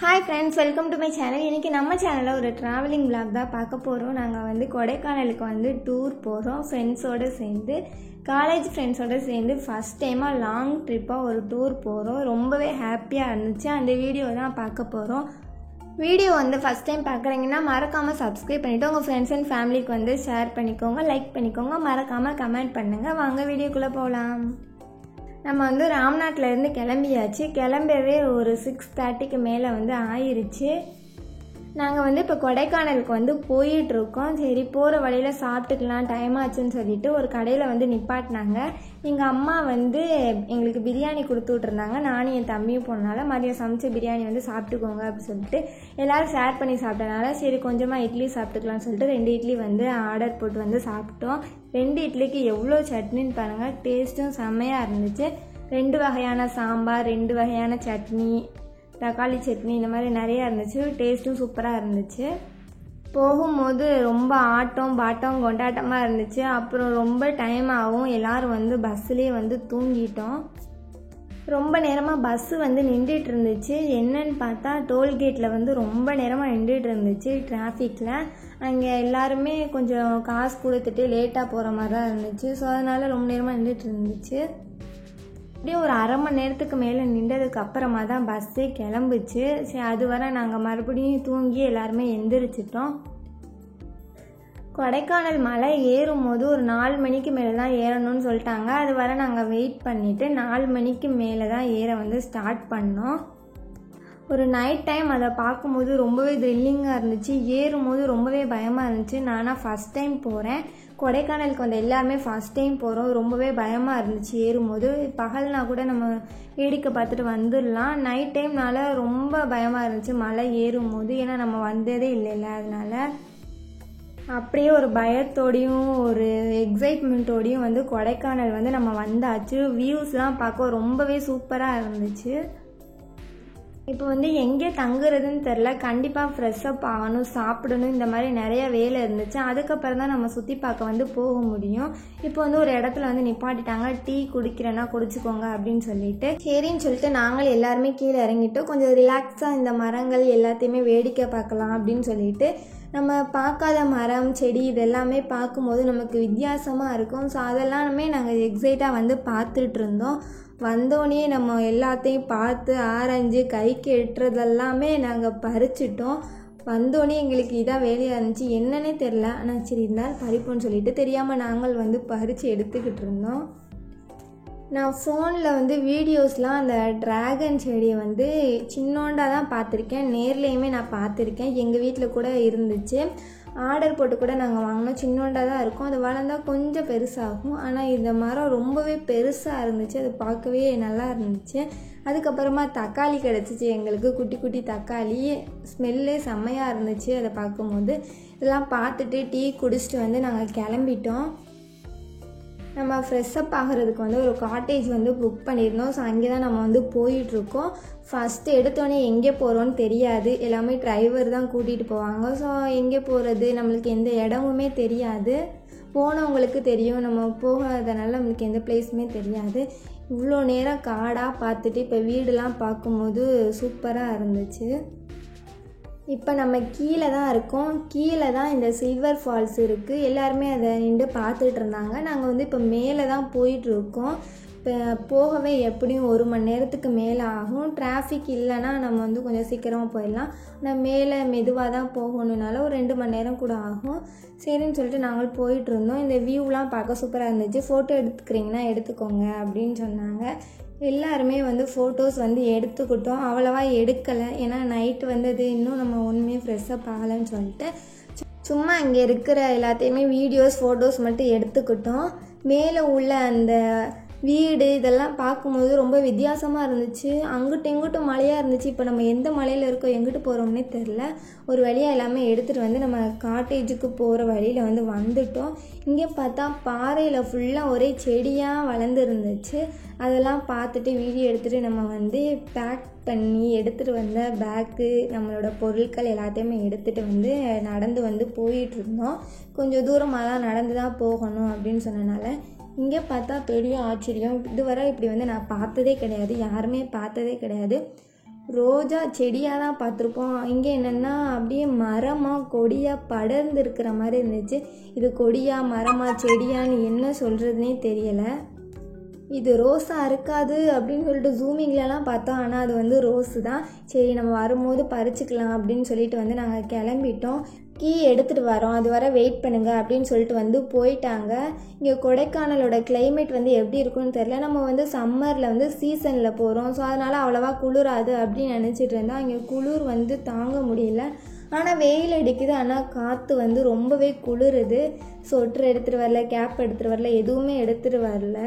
Hi friends, welcome to my channel. இன்னைக்கு நம்ம சேனல்ல ஒரு traveling vlog தான் பார்க்க போறோம். நாங்க வந்து கொடைக்கானலுக்கு வந்து டூர் போறோம் ஃப்ரெண்ட்ஸோட சேர்ந்து. காலேஜ் ஃப்ரெண்ட்ஸோட சேர்ந்து ஃபர்ஸ்ட் டைமா லாங் ட்ரிப்பா ஒரு டூர் போறோம். ரொம்பவே ஹாப்பியா இருந்துச்சு. அந்த வீடியோ தான் பார்க்க போறோம். வீடியோ வந்து ஃபர்ஸ்ட் டைம் பார்க்குறீங்கன்னா மறக்காம சப்ஸ்கிரைப் பண்ணிட்டு உங்க ஃப்ரெண்ட்ஸ் அண்ட் ஃபேமிலிக்கு வந்து ஷேர் பண்ணிக்கோங்க, லைக் பண்ணிக்கோங்க, மறக்காம கமெண்ட் பண்ணுங்க. வாங்க வீடியோக்குள்ள போலாம். நம்ம வந்து ராம்நாட்டிலேருந்து கிளம்பியாச்சு. கிளம்பவே ஒரு 6:30க்கு மேலே வந்து ஆயிடுச்சு. நாங்கள் வந்து இப்போ கொடைக்கானலுக்கு வந்து போயிட்டுருக்கோம். சரி போகிற வழியில் சாப்பிட்டுக்கலாம், டைம் ஆச்சுன்னு சொல்லிட்டு ஒரு கடையில் வந்து நிப்பாட்டினாங்க. எங்கள் அம்மா வந்து எங்களுக்கு பிரியாணி கொடுத்து விட்ருந்தாங்க. நானும் என் தம்பியும் போனனால மதியம் சமைச்ச பிரியாணி வந்து சாப்பிட்டுக்கோங்க அப்படின்னு சொல்லிட்டு எல்லோரும் ஷேர் பண்ணி சாப்பிட்டனால சரி கொஞ்சமாக இட்லி சாப்பிட்டுக்கலாம்னு சொல்லிட்டு 2 இட்லி வந்து ஆர்டர் போட்டு வந்து சாப்பிட்டோம். 2 இட்லிக்கு எவ்வளோ சட்னின்னு பாருங்கள், டேஸ்ட்டும் செம்மையாக இருந்துச்சு. 2 வகையான சாம்பார், 2 வகையான சட்னி, தக்காளி சட்னி, இந்த மாதிரி நிறையா இருந்துச்சு. டேஸ்ட்டும் சூப்பராக இருந்துச்சு. போகும்போது ரொம்ப ஆட்டம் பாட்டம் கொண்டாட்டமாக இருந்துச்சு. அப்புறம் ரொம்ப டைம் ஆகும், எல்லோரும் வந்து பஸ்ஸுலேயே வந்து தூங்கிட்டோம். ரொம்ப நேரமாக பஸ்ஸு வந்து நின்றுட்டு இருந்துச்சு. என்னன்னு பார்த்தா டோல்கேட்டில் வந்து ரொம்ப நேரமாக நின்றுட்டு இருந்துச்சு டிராஃபிக்கில். அங்கே எல்லாருமே கொஞ்சம் காசு கொடுத்துட்டு லேட்டாக போகிற மாதிரி தான் இருந்துச்சு. ஸோ அதனால் ரொம்ப நேரமாக நின்றுட்டு இருந்துச்சு. அப்படியே ஒரு அரை மணி நேரத்துக்கு மேலே நின்றதுக்கு அப்புறமா தான் பஸ்ஸே கிளம்புச்சு. சரி அது வரை நாங்கள் மறுபடியும் தூங்கி எல்லாருமே எந்திரிச்சிட்டோம். கொடைக்கானல் மலை ஏறும்போது ஒரு 4 மணிக்கு மேலே தான் ஏறணும்னு சொல்லிட்டாங்க. அது வரை நாங்கள் வெயிட் பண்ணிவிட்டு 4 மணிக்கு மேலே தான் ஏற வந்து ஸ்டார்ட் பண்ணோம். ஒரு நைட் டைம் அதை பார்க்கும்போது ரொம்பவே த்ரில்லிங்காக இருந்துச்சு. ஏறும்போது ரொம்பவே பயமாக இருந்துச்சு. நானாக ஃபஸ்ட் டைம் போகிறேன் கொடைக்கானலுக்கு, வந்து எல்லாருமே ஃபஸ்ட் டைம் போகிறோம். ரொம்பவே பயமாக இருந்துச்சு ஏறும்போது. பகல்னா கூட நம்ம வேடிக்கை பார்த்துட்டு வந்துடலாம். நைட் டைம்னால ரொம்ப பயமாக இருந்துச்சு மலை ஏறும்போது. ஏன்னா நம்ம வந்ததே இல்லைல்ல, அதனால அப்படியே ஒரு பயத்தோடையும் ஒரு எக்ஸைட்மெண்ட்டோடையும் வந்து கொடைக்கானல் வந்து நம்ம வந்தாச்சு. வியூஸ்லாம் பார்க்க ரொம்பவே சூப்பராக இருந்துச்சு. இப்போ வந்து எங்கே தங்குறதுன்னு தெரில. கண்டிப்பாக ஃப்ரெஷ்ஷப் ஆகணும், சாப்பிடணும், இந்த மாதிரி நிறைய வேலை இருந்துச்சு. அதுக்கப்புறம் தான் நம்ம சுற்றி பார்க்க வந்து போக முடியும். இப்போ வந்து ஒரு இடத்துல வந்து நிப்பாட்டிட்டாங்க. டீ குடிக்கிறேன்னா குடிச்சுக்கோங்க அப்படின்னு சொல்லிட்டு சரின்னு சொல்லிட்டு நாங்கள் எல்லாருமே கீழே இறங்கிட்டோம். கொஞ்சம் ரிலாக்ஸாக இந்த மரங்கள் எல்லாத்தையுமே வேடிக்கை பார்க்கலாம் அப்படின்னு சொல்லிட்டு நம்ம பார்க்காத மரம் செடி இதெல்லாமே பார்க்கும்போது நமக்கு வித்தியாசமாக இருக்கும். ஸோ அதெல்லாமே நாங்கள் எக்ஸைட்டாக வந்து பார்த்துட்டு இருந்தோம். வந்தோடனே நம்ம எல்லாத்தையும் பார்த்து ஆராய்ஞ்சு கைக்கு எட்டுறதெல்லாமே நாங்கள் பறிச்சிட்டோம். வந்தோடனே எங்களுக்கு இதாக வேலையாக இருந்துச்சு, என்னன்னே தெரில. ஆனால் சரி இருந்தாலும் பறிப்போன்னு சொல்லிட்டு தெரியாமல் நாங்கள் வந்து பறித்து எடுத்துக்கிட்டு இருந்தோம். நான் ஃபோனில் வந்து வீடியோஸ்லாம் அந்த ட்ராகன் செடியை வந்து சின்னோண்டாக தான் பார்த்துருக்கேன். நேர்லேயுமே நான் பார்த்துருக்கேன். எங்கள் வீட்டில் கூட இருந்துச்சு. ஆர்டர் போட்டு கூட நாங்கள் வாங்கினோம். சின்னோண்டாக தான் இருக்கும். அது வளர்ந்தால் கொஞ்சம் பெருசாகும். ஆனால் இந்த மரம் ரொம்பவே பெருசாக இருந்துச்சு. அது பார்க்கவே நல்லா இருந்துச்சு. அதுக்கப்புறமா தக்காளி கிடச்சிச்சு எங்களுக்கு, குட்டி குட்டி தக்காளி. ஸ்மெல்லே செம்மையாக இருந்துச்சு அதை பார்க்கும்போது. இதெல்லாம் பார்த்துட்டு டீ குடிச்சிட்டு வந்து நாங்கள் கிளம்பிட்டோம். நம்ம ஃப்ரெஷ்ஷப் ஆகிறதுக்கு வந்து ஒரு காட்டேஜ் வந்து புக் பண்ணியிருந்தோம். ஸோ அங்கே தான் நம்ம வந்து போயிட்டுருக்கோம். ஃபஸ்ட்டு எடுத்தோடனே எங்கே போகிறோன்னு தெரியாது. எல்லாமே டிரைவர் தான் கூட்டிகிட்டு போவாங்க. ஸோ எங்கே போகிறது, நம்மளுக்கு எந்த இடமுமே தெரியாது. போனவங்களுக்கு தெரியும், நம்ம போகாதனால நம்மளுக்கு எந்த பிளேஸுமே தெரியாது. இவ்வளோ நேரம் காடாக பார்த்துட்டு இப்போ வீடெலாம் பார்க்கும்போது சூப்பராக இருந்துச்சு. இப்போ நம்ம கீழே தான் இருக்கோம். கீழே தான் இந்த சில்வர் ஃபால்ஸ் இருக்குது. எல்லாருமே அதை நின்று பார்த்துட்டு இருந்தாங்க. நாங்கள் வந்து இப்போ மேலே தான் போயிட்டுருக்கோம். இப்போ போகவே எப்படியும் 1 மணி நேரத்துக்கு மேலே ஆகும். டிராஃபிக் இல்லைன்னா நம்ம வந்து கொஞ்சம் சீக்கிரமாக போயிடலாம். ஆனால் மேலே மெதுவாக தான் போகணுன்னால ஒரு 2 மணி நேரம் கூட ஆகும். சரின்னு சொல்லிட்டு நாங்கள் போயிட்டுருந்தோம். இந்த வியூலாம் பார்க்க சூப்பராக இருந்துச்சு. ஃபோட்டோ எடுத்துக்கிறீங்கன்னா எடுத்துக்கோங்க அப்படின்னு சொன்னாங்க. எல்லாருமே வந்து ஃபோட்டோஸ் வந்து எடுத்துக்கிட்டோம். அவ்வளோவா எடுக்கலை, ஏன்னா நைட்டு வந்தது இன்னும் நம்ம ஒன்றுமே ஃப்ரெஷ்ஷப் ஆகலைன்னு சொல்லிட்டு சும்மா இங்கே இருக்கிற எல்லாத்தையுமே வீடியோஸ் ஃபோட்டோஸ் மட்டும் எடுத்துக்கிட்டோம். மேலே உள்ள அந்த வீடு இதெல்லாம் பார்க்கும்போது ரொம்ப வித்தியாசமாக இருந்துச்சு. அங்கிட்டும் இங்கிட்டும் மலையாக இருந்துச்சு. இப்போ நம்ம எந்த மலையில் இருக்கோம், எங்கிட்டு போகிறோம்னே தெரில. ஒரு வழியாக எல்லாமே எடுத்துகிட்டு வந்து நம்ம காட்டேஜுக்கு போகிற வழியில் வந்து வந்துட்டோம். இங்கே பார்த்தா பாறையில் ஃபுல்லாக ஒரே செடியாக வளர்ந்து இருந்துச்சு. அதெல்லாம் பார்த்துட்டு வீடியோ எடுத்துகிட்டு நம்ம வந்து பேக் பண்ணி எடுத்துகிட்டு வந்த பேக்கு, நம்மளோட பொருட்கள் எல்லாத்தையுமே எடுத்துகிட்டு வந்து நடந்து வந்து போயிட்டுருந்தோம். கொஞ்சம் தூரமாக தான் நடந்து தான் போகணும் அப்படின்னு சொன்னனால இங்கே பார்த்தா பெரிய ஆச்சரியம். இதுவரை இப்படி வந்து நான் பார்த்ததே கிடையாது, யாருமே பார்த்ததே கிடையாது. ரோஜா செடியாக தான் பார்த்துருப்போம். இங்கே என்னென்னா அப்படியே மரமாக கொடியாக படர்ந்து இருக்கிற மாதிரி இருந்துச்சு. இது கொடியா மரமாக செடியான்னு என்ன சொல்கிறதுனே தெரியலை. இது ரோஸாக இருக்காது அப்படின்னு சொல்லிட்டு ஜூமிங்லலாம் பார்த்தோம். ஆனால் அது வந்து ரோஸு தான். சரி நம்ம வரும்போது பறிச்சுக்கலாம் அப்படின்னு சொல்லிட்டு வந்து நாங்கள் கிளம்பிட்டோம். கீ எடுத்துகிட்டு வரோம், அது வர வெயிட் பண்ணுங்க அப்படின்னு சொல்லிட்டு வந்து போயிட்டாங்க. இங்கே கொடைக்கானலோட கிளைமேட் வந்து எப்படி இருக்குன்னு தெரில. நம்ம வந்து சம்மரில் வந்து சீசனில் போகிறோம். ஸோ அதனால் அவ்வளோவா குளிராது அப்படின்னு நினச்சிட்டு இருந்தோம். இங்கே குளிர் வந்து தாங்க முடியல. ஆனால் வெயில் அடிக்குது, ஆனால் காற்று வந்து ரொம்பவே குளிருது. ஸ்வெட்டர் எடுத்துகிட்டு வரல, கேப் எடுத்துகிட்டு வரல, எதுவுமே எடுத்துகிட்டு வரல.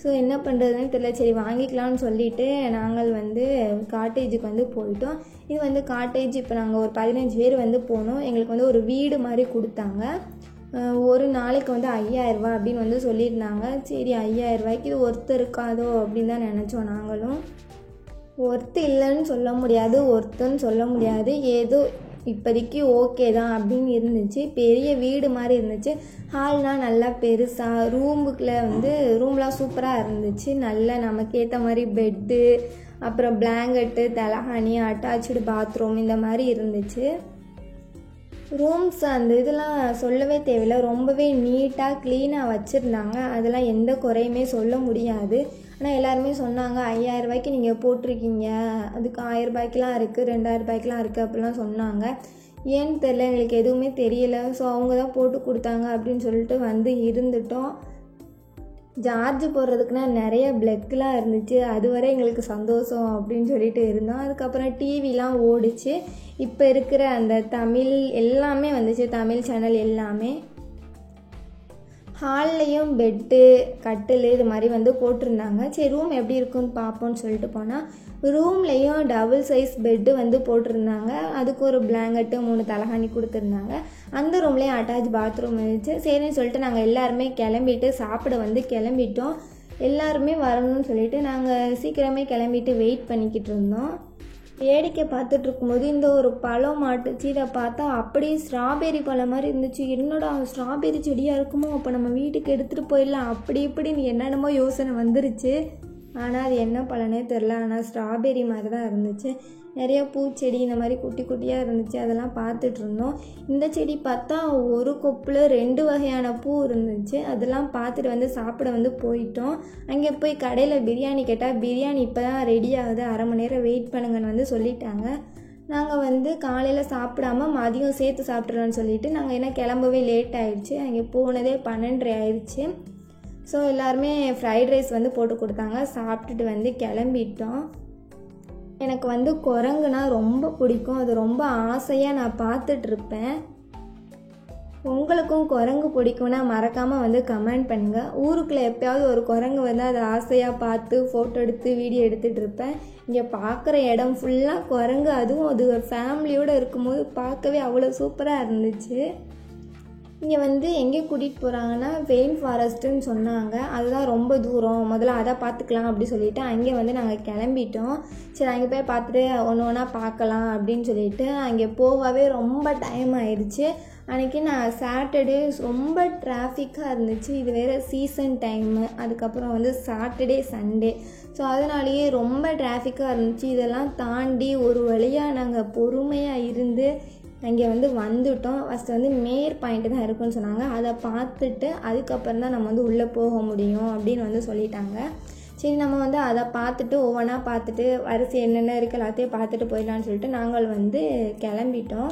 ஸோ என்ன பண்ணுறதுன்னு தெரியல. சரி வாங்கிக்கலாம்னு சொல்லிவிட்டு நாங்கள் வந்து காட்டேஜுக்கு வந்து போயிட்டோம். இது வந்து காட்டேஜ். இப்போ நாங்கள் ஒரு 15 பேர் வந்து போனோம். எங்களுக்கு வந்து ஒரு வீடு மாதிரி கொடுத்தாங்க. ஒரு நாளைக்கு வந்து 5000 ரூபா அப்படின்னு வந்து சொல்லியிருந்தாங்க. சரி 5000 ரூபாய்க்கு இது ஒர்த்து இருக்காதோ அப்படின்னு தான் நினச்சோம். நாங்களும் ஒர்த்து இல்லைன்னு சொல்ல முடியாது, ஒர்த்துன்னு சொல்ல முடியாது, ஏதோ இப்போதைக்கு ஓகே தான் அப்படின்னு இருந்துச்சு. பெரிய வீடு மாதிரி இருந்துச்சு. ஹால்னால் நல்லா பெருசாக, ரூம்லாம் சூப்பராக இருந்துச்சு. நல்லா நமக்கு ஏற்ற மாதிரி பெட்டு, அப்புறம் பிளாங்கெட்டு, தலகாணி, அட்டாச்சு பாத்ரூம் இந்த மாதிரி இருந்துச்சு. ரூம்ஸ் அந்த இதெல்லாம் சொல்லவே தேவையில்லை, ரொம்பவே நீட்டாக க்ளீனாக வச்சுருந்தாங்க. அதெல்லாம் எந்த குறையுமே சொல்ல முடியாது. ஆனால் எல்லாருமே சொன்னாங்க 5000 ரூபாய்க்கு நீங்கள் போட்டிருக்கீங்க, அதுக்கு 1000 ரூபாய்க்குலாம் இருக்குது, 2000 ரூபாய்க்குலாம் இருக்குது அப்படிலாம் சொன்னாங்க. ஏன்னு தெரியல, எங்களுக்கு எதுவுமே தெரியலை. ஸோ அவங்க தான் போட்டு கொடுத்தாங்க அப்படின்னு சொல்லிட்டு வந்து இருந்துட்டோம். சார்ஜ் போடுறதுக்குன்னா நிறைய பிளக்லாம் இருந்துச்சு. அதுவரை எங்களுக்கு சந்தோஷம் அப்படின்னு சொல்லிட்டு இருந்தோம். அதுக்கப்புறம் டிவிலாம் ஓடிச்சு. இப்போ இருக்கிற அந்த தமிழ் எல்லாமே வந்துச்சு, தமிழ் சேனல் எல்லாமே. ஹால்லையும் பெட்டு, கட்டில் இது மாதிரி வந்து போட்டிருந்தாங்க. சரி ரூம் எப்படி இருக்குன்னு பார்ப்போம்னு சொல்லிட்டு போனால் ரூம்லேயும் டபுள் சைஸ் பெட்டு வந்து போட்டிருந்தாங்க. அதுக்கு ஒரு பிளாங்கெட்டு, 3 தலகாணி கொடுத்துருந்தாங்க. அந்த ரூம்லேயும் அட்டாச் பாத்ரூம் இருந்துச்சு. சரின்னு சொல்லிட்டு நாங்கள் எல்லாருமே கிளம்பிட்டு சாப்பிட வந்து கிளம்பிட்டோம். எல்லாருமே வரணும்னு சொல்லிட்டு நாங்கள் சீக்கிரமே கிளம்பிட்டு வெயிட் பண்ணிக்கிட்டு இருந்தோம். வேடிக்கை பார்த்துட்டு இருக்கும்போது இந்த ஒரு பழம் மாட்டுச்சு. இதை பார்த்தா அப்படியே ஸ்ட்ராபெரி பழம் மாதிரி இருந்துச்சு. என்னடா ஸ்ட்ராபெரி செடியாக இருக்குமோ, அப்போ நம்ம வீட்டுக்கு எடுத்துகிட்டு போயிடலாம் அப்படி இப்படின்னு என்னென்னமோ யோசனை வந்துருச்சு. ஆனால் அது என்ன பழனே தெரில. ஆனால் ஸ்ட்ராபெரி மாதிரி தான் இருந்துச்சு. நிறைய பூச்செடி இந்த மாதிரி குட்டி குட்டியாக இருந்துச்சு. அதெல்லாம் பார்த்துட்டு இருந்தோம். இந்த செடி பார்த்தா ஒரு கொப்பில் 2 வகையான பூ இருந்துச்சு. அதெல்லாம் பார்த்துட்டு வந்து சாப்பிட வந்து போயிட்டோம். அங்கே போய் கடையில் பிரியாணி கேட்டால் பிரியாணி இப்போ தான் ரெடி ஆகுது, அரை மணி நேரம் வெயிட் பண்ணுங்கன்னு வந்து சொல்லிட்டாங்க. நாங்கள் வந்து காலையில் சாப்பிடாம மதியம் சேர்த்து சாப்பிட்றோன்னு சொல்லிவிட்டு நாங்கள் என்ன கிளம்பவே லேட் ஆகிடுச்சு. அங்கே போனதே 12:30 ஆயிடுச்சு. ஸோ எல்லாருமே ஃப்ரைட் ரைஸ் வந்து போட்டு கொடுத்தாங்க. சாப்பிட்டுட்டு வந்து கிளம்பிட்டோம். எனக்கு வந்து குரங்குனா ரொம்ப பிடிக்கும். அது ரொம்ப ஆசையாக நான் பார்த்துட்ருப்பேன். உங்களுக்கும் குரங்கு பிடிக்கும்னா மறக்காமல் வந்து கமெண்ட் பண்ணுங்கள். ஊருக்குள்ளே எப்போயாவது ஒரு குரங்கு வந்து அதை ஆசையாக பார்த்து ஃபோட்டோ எடுத்து வீடியோ எடுத்துகிட்டு இருப்பேன். இங்கே பார்க்குற இடம் ஃபுல்லாக குரங்கு. அதுவும் அது ஒரு ஃபேமிலியோடு இருக்கும்போது பார்க்கவே அவ்வளோ சூப்பராக இருந்துச்சு. இங்கே வந்து எங்கே கூட்டிகிட்டு போகிறாங்கன்னா ரெயின் ஃபாரஸ்ட்டுன்னு சொன்னாங்க. அதுதான் ரொம்ப தூரம், முதல்ல அதை பார்த்துக்கலாம் அப்படி சொல்லிவிட்டு அங்கே வந்து நாங்கள் கிளம்பிட்டோம். சரி அங்கே போய் பார்த்துட்டு ஒன்று ஒன்றா பார்க்கலாம் அப்படின்னு சொல்லிட்டு அங்கே போகவே ரொம்ப டைம் ஆயிடுச்சு. அன்றைக்கி நான் சாட்டர்டே ரொம்ப டிராஃபிக்காக இருந்துச்சு. இது வேறு சீசன் டைமு, அதுக்கப்புறம் வந்து சாட்டர்டே சண்டே. ஸோ அதனாலேயே ரொம்ப டிராஃபிக்காக இருந்துச்சு. இதெல்லாம் தாண்டி ஒரு வழியாக நாங்கள் பொறுமையாக இருந்து அங்கே வந்து வந்துவிட்டோம். ஃபஸ்ட்டு வந்து மேயர் பாயிண்ட்டு தான் இருக்குன்னு சொன்னாங்க. அதை பார்த்துட்டு அதுக்கப்புறம் தான் நம்ம வந்து உள்ளே போக முடியும் அப்படின்னு வந்து சொல்லிட்டாங்க. சரி நம்ம வந்து அதை பார்த்துட்டு ஒவ்வொன்றா பார்த்துட்டு வரிசை என்னென்ன இருக்குது எல்லாத்தையும் பார்த்துட்டு போயிடலான்னு சொல்லிட்டு நாங்கள் வந்து கிளம்பிட்டோம்.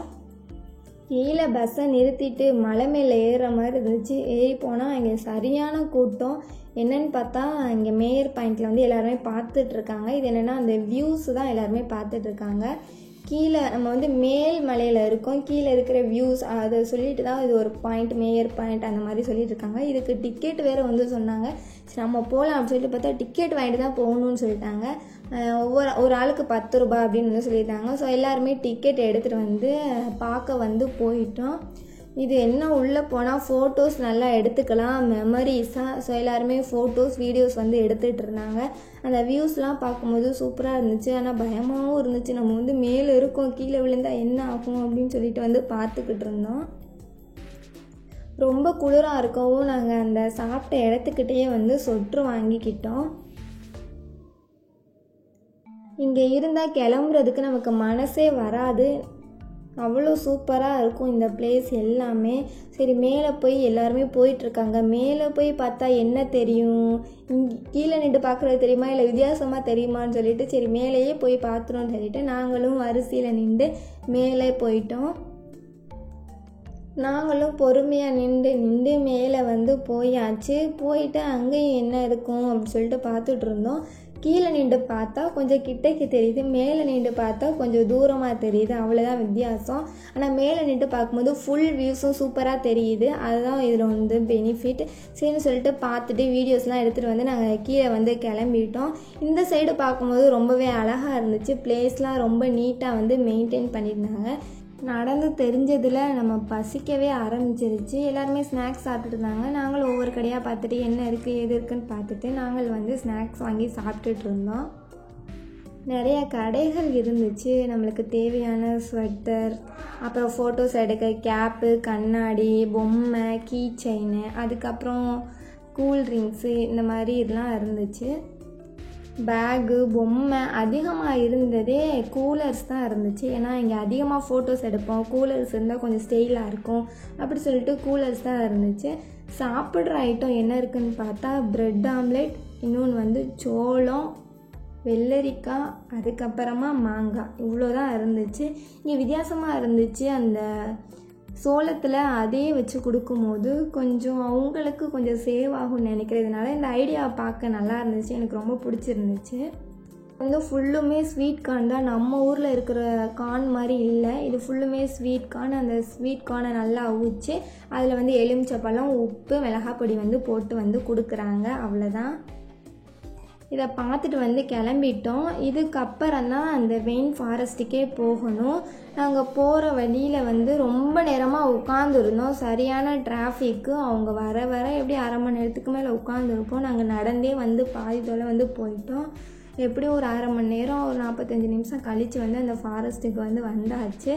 கீழே பஸ்ஸை நிறுத்திட்டு மலை மேலே ஏறுற மாதிரி இருந்துச்சு. ஏறி போனால் அங்கே சரியான கூட்டம். என்னென்னு பார்த்தா இங்கே மேயர் பாயிண்டில் வந்து எல்லாருமே பார்த்துட்ருக்காங்க. இது என்னென்னா அந்த வியூஸ் தான் எல்லாருமே பார்த்துட்ருக்காங்க. கீழே நம்ம வந்து மேல் மலையில் இருக்கோம், கீழே இருக்கிற வியூஸ் அதை சொல்லிட்டு தான் இது ஒரு பாயிண்ட், மேயர் பாயிண்ட் அந்த மாதிரி சொல்லிட்டு இருக்காங்க. இதுக்கு டிக்கெட் வேறு வந்து சொன்னாங்க. சரி நம்ம போகலாம் அப்படின்னு சொல்லிட்டு பார்த்தா டிக்கெட் வாங்கிட்டு தான் போகணுன்னு சொல்லிட்டாங்க. ஒரு ஆளுக்கு 10 ரூபாய் அப்படின்னு வந்து சொல்லிட்டாங்க. ஸோ எல்லாருமே டிக்கெட் எடுத்துகிட்டு வந்து பார்க்க வந்து போயிட்டோம். இது என்ன உள்ளே போனால் ஃபோட்டோஸ் நல்லா எடுத்துக்கலாம் மெமரிஸாக. ஸோ எல்லாருமே ஃபோட்டோஸ் வீடியோஸ் வந்து எடுத்துகிட்டு இருந்தாங்க. அந்த வியூஸ்லாம் பார்க்கும்போது சூப்பராக இருந்துச்சு. ஆனால் பயமாகவும் இருந்துச்சு. நம்ம வந்து மேலே இருக்கோம், கீழே விழுந்தால் என்ன ஆகும் அப்படின்னு சொல்லிட்டு வந்து பார்த்துக்கிட்டு இருந்தோம். ரொம்ப குளிராக இருக்கவும் நாங்கள் அந்த சாப்பிட்ட இடத்துக்கிட்டே வந்து சொட்ரு வாங்கிக்கிட்டோம். இங்கே இருந்தால் கிளம்புறதுக்கு நமக்கு மனசே வராது, அவ்வளோ சூப்பராக இருக்கும் இந்த பிளேஸ் எல்லாமே. சரி மேலே போய் எல்லாருமே போயிட்டுருக்காங்க, மேலே போய் பார்த்தா என்ன தெரியும், இங்கே கீழே நின்று பார்க்குறது தெரியுமா இல்லை வித்தியாசமாக தெரியுமான்னு சொல்லிட்டு சரி மேலேயே போய் பார்த்துருவோன்னு சொல்லிட்டு நாங்களும் வரிசையில் நின்று மேலே போயிட்டோம். நாங்களும் பொறுமையாக நின்று மேலே வந்து போயாச்சு. போயிட்டு அங்கேயும் என்ன இருக்கும் அப்படின்னு சொல்லிட்டு பார்த்துட்டு இருந்தோம். கீழே நின்று பார்த்தா கொஞ்சம் கிட்டக்கு தெரியுது, மேலே நின்று பார்த்தா கொஞ்சம் தூரமாக தெரியுது, அவ்வளோதான் வித்தியாசம். ஆனால் மேலே நின்று பார்க்கும்போது ஃபுல் வியூஸும் சூப்பராக தெரியுது, அதுதான் இதில் வந்து பெனிஃபிட். சரின்னு சொல்லிட்டு பார்த்துட்டு வீடியோஸ்லாம் எடுத்துகிட்டு வந்து நாங்கள் கீழே வந்து கிளம்பிட்டோம். இந்த சைடு பார்க்கும்போது ரொம்பவே அழகாக இருந்துச்சு, பிளேஸ்லாம் ரொம்ப நீட்டாக வந்து மெயின்டைன் பண்ணியிருந்தாங்க. நடந்து தெரிஞ்சதில் நம்ம பசிக்கவே ஆரம்பிச்சிருச்சு. எல்லாருமே ஸ்நாக்ஸ் சாப்பிட்டுட்டு இருந்தாங்க. நாங்கள் ஒவ்வொரு கடையாக பார்த்துட்டு என்ன இருக்குது எது இருக்குதுன்னு பார்த்துட்டு நாங்கள் வந்து ஸ்நாக்ஸ் வாங்கி சாப்பிட்டுட்டு இருந்தோம். நிறைய கடைகள் இருந்துச்சு, நம்மளுக்கு தேவையான ஸ்வெட்டர், அப்புறம் ஃபோட்டோஸ் எடுக்க கேப்பு, கண்ணாடி, பொம்மை, கீ செயின், அதுக்கப்புறம் கூல்ட்ரிங்க்ஸு, இந்த மாதிரி இதெல்லாம் இருந்துச்சு. பேகு, பொம்மை அதிகமாக இருந்ததே கூலர்ஸ் தான் இருந்துச்சு. ஏன்னா இங்கே அதிகமாக ஃபோட்டோஸ் எடுப்போம், கூலர்ஸ் இருந்தால் கொஞ்சம் ஸ்டைலாக இருக்கும் அப்படி சொல்லிட்டு கூலர்ஸ் தான் இருந்துச்சு. சாப்பிட்ற ஐட்டம் என்ன இருக்குதுன்னு பார்த்தா ப்ரெட் ஆம்லெட், இன்னொன்று வந்து சோளம், வெள்ளரிக்காய், அதுக்கப்புறமா மாங்காய், இவ்வளோ தான் இருந்துச்சு. இங்கே வித்தியாசமாக இருந்துச்சு, அந்த சோளத்தில் அதே வச்சு கொடுக்கும்போது கொஞ்சம் அவங்களுக்கு கொஞ்சம் சேவ் ஆகும்னு நினைக்கிறதுனால இந்த ஐடியாவை பார்க்க நல்லா இருந்துச்சு, எனக்கு ரொம்ப பிடிச்சிருந்துச்சு. வந்து ஃபுல்லுமே ஸ்வீட் கார்ன் தான், நம்ம ஊரில் இருக்கிற கார்ன் மாதிரி இல்லை, இது ஃபுல்லுமே ஸ்வீட் கார்ன். அந்த ஸ்வீட் கார்னை நல்லா அவிச்சு அதில் வந்து எலுமிச்சப்பழம், உப்பு, மிளகாப்பொடி வந்து போட்டு வந்து கொடுக்குறாங்க, அவ்வளோதான். இதை பார்த்துட்டு வந்து கிளம்பிட்டோம். இதுக்கப்புறம் தான் அந்த ரெயின் ஃபாரஸ்ட்டுக்கே போகணும். நாங்கள் போகிற வழியில் வந்து ரொம்ப நேரமாக உட்காந்துருந்தோம், சரியான டிராஃபிக்கு. அவங்க வர எப்படி அரை மணி நேரத்துக்கு மேலே உட்காந்துருப்போம். நாங்கள் நடந்தே வந்து பாதி தொலை வந்து போயிட்டோம். எப்படியும் ஒரு அரை மணி நேரம், ஒரு 45 நிமிஷம் கழித்து வந்து அந்த ஃபாரஸ்ட்டுக்கு வந்து வந்தாச்சு.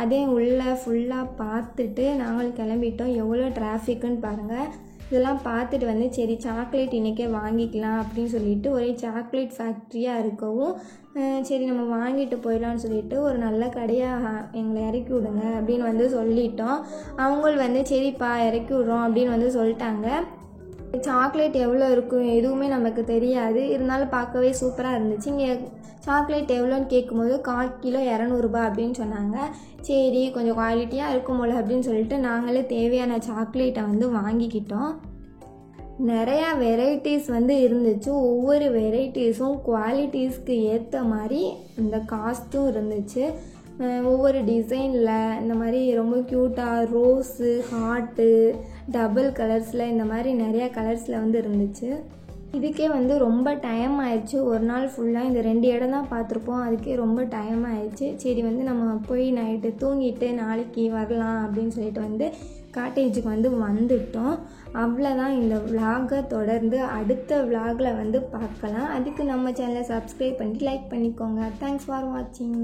அதே உள்ளே ஃபுல்லாக பார்த்துட்டு நாங்கள் கிளம்பிட்டோம். எவ்வளோ டிராஃபிக்குன்னு பாருங்கள். இதெல்லாம் பார்த்துட்டு வந்து சரி சாக்லேட் இன்றைக்கே வாங்கிக்கலாம் அப்படின்னு சொல்லிட்டு ஒரே சாக்லேட் ஃபேக்ட்ரியாக இருக்கவும் சரி நம்ம வாங்கிட்டு போயிடலான்னு சொல்லிட்டு ஒரு நல்ல கடையாக எங்களை இறக்கி விடுங்க அப்படின்னு வந்து சொல்லிட்டோம். அவங்களும் வந்து சரிப்பா இறக்கி விட்றோம் அப்படின்னு வந்து சொல்லிட்டாங்க. சாக்லேட் எவ்வளோ இருக்கும் எதுவுமே நமக்கு தெரியாது, இருந்தாலும் பார்க்கவே சூப்பராக இருந்துச்சு. இங்கே சாக்லேட் எவ்வளோன்னு கேட்கும்போது 1/4 கிலோ 200 ரூபாய் அப்படின்னு சொன்னாங்க. சரி கொஞ்சம் குவாலிட்டியாக இருக்கும் போல் அப்படின்னு சொல்லிட்டு நாங்களே தேவையான சாக்லேட்டை வந்து வாங்கிக்கிட்டோம். நிறையா வெரைட்டிஸ் வந்து இருந்துச்சு, ஒவ்வொரு வெரைட்டிஸும் குவாலிட்டிஸ்க்கு ஏற்ற மாதிரி இந்த காஸ்ட்டும் இருந்துச்சு. ஒவ்வொரு டிசைனில் இந்த மாதிரி ரொம்ப க்யூட்டாக ரோஸு, ஹார்ட்டு, டபுள் கலர்ஸில் இந்த மாதிரி நிறையா கலர்ஸில் வந்து இருந்துச்சு. இதுக்கே வந்து ரொம்ப டைம் ஆயிடுச்சு, ஒரு நாள் ஃபுல்லாக இந்த 2 இடம் தான் பார்த்துருப்போம், அதுக்கே ரொம்ப டைம் ஆயிடுச்சு. சரி வந்து நம்ம போய் நைட்டு தூங்கிட்டு நாளைக்கு வரலாம் அப்படின்னு சொல்லிட்டு வந்து காட்டேஜுக்கு வந்து வந்துட்டோம். அவ்வளோதான், இந்த விலாகை தொடர்ந்து அடுத்த விலாகில் வந்து பார்க்கலாம். அதுக்கு நம்ம சேனலை சப்ஸ்கிரைப் பண்ணி லைக் பண்ணிக்கோங்க. தேங்க்ஸ் ஃபார் வாட்சிங்.